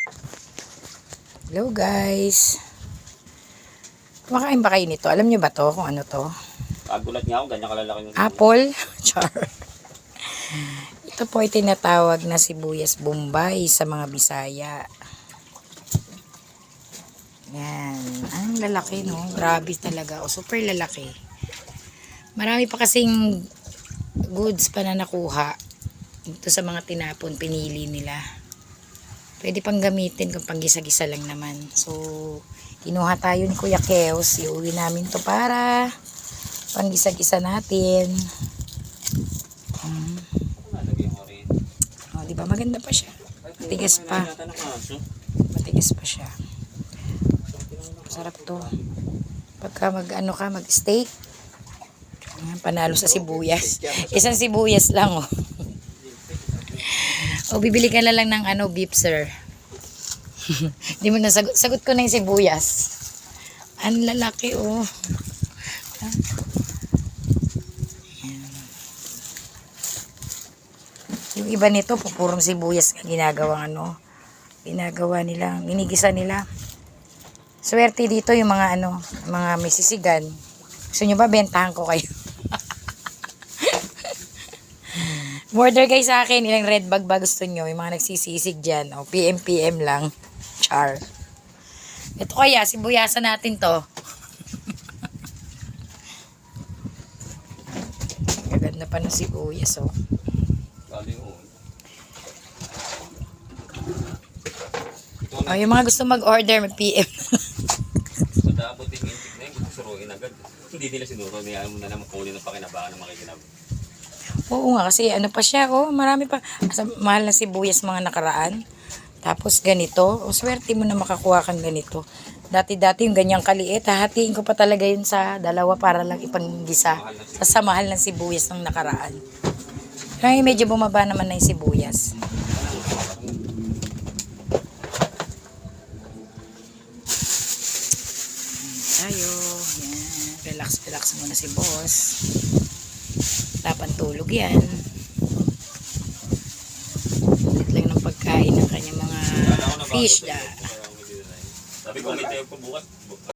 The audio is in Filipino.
Hello guys. Kumakain ba kayo nito? Alam nyo ba to kung ano to? Kagulat nga ako, ganyan kalalaki yung Apple? Char. Ito po ay tinatawag na sibuyas Bombay sa mga Bisaya. Yan. Ang lalaki, no? Grabe talaga. O, super lalaki. Marami pa kasing goods pa na nakuha. Ito sa mga tinapon, pinili nila. Pwede pang gamitin kung panggisa-gisa lang naman. So, kinuha tayo ni Kuya Keos. Iuwi namin to para panggisa-gisa natin. Oh, di ba maganda pa siya? Matigas pa. Matigas pa siya. Sarap to. Pagka mag-steak. Panalo sa sibuyas. Isang sibuyas lang, oh. O, bibili ka na lang ng beef, sir. Di mo na sagot ko na yung sibuyas. Ang lalaki, oh. Yung iba nito, pupurong sibuyas ginagawa nila, minigisa nila. Swerte dito yung mga mga may sisigan. Gusto nyo ba bentahan ko kayo? Order guys sa akin, ilang red bag ba gusto nyo? Yung mga nagsisisig dyan. O, PM lang. Char. Ito kaya, sibuyasan natin to. Gaganda pa ng sibuyas, oh. O, yung mga gusto mag-order, mag-PM. So, dapat yung intik na yung susuruin agad. Hindi nila sinuro, niyaan mo na naman kunin ng pakinabangan ng makikinabang. Oo nga, kasi pa siya, oh, marami pa. Mahal na sibuyas mga nakaraan. Tapos ganito, swerte mo na makakuha kang ganito. Dati-dati yung ganyang kaliit, hahatiin ko pa talaga yun sa dalawa para lang ipanggisa. Sa mahal ng sibuyas ng nakaraan. Kaya medyo bumaba naman na yung sibuyas. Tayo, yan. Relax muna si boss. Tapan tulog yan. Ulit lang ng pagkain ng kanyang mga fish da.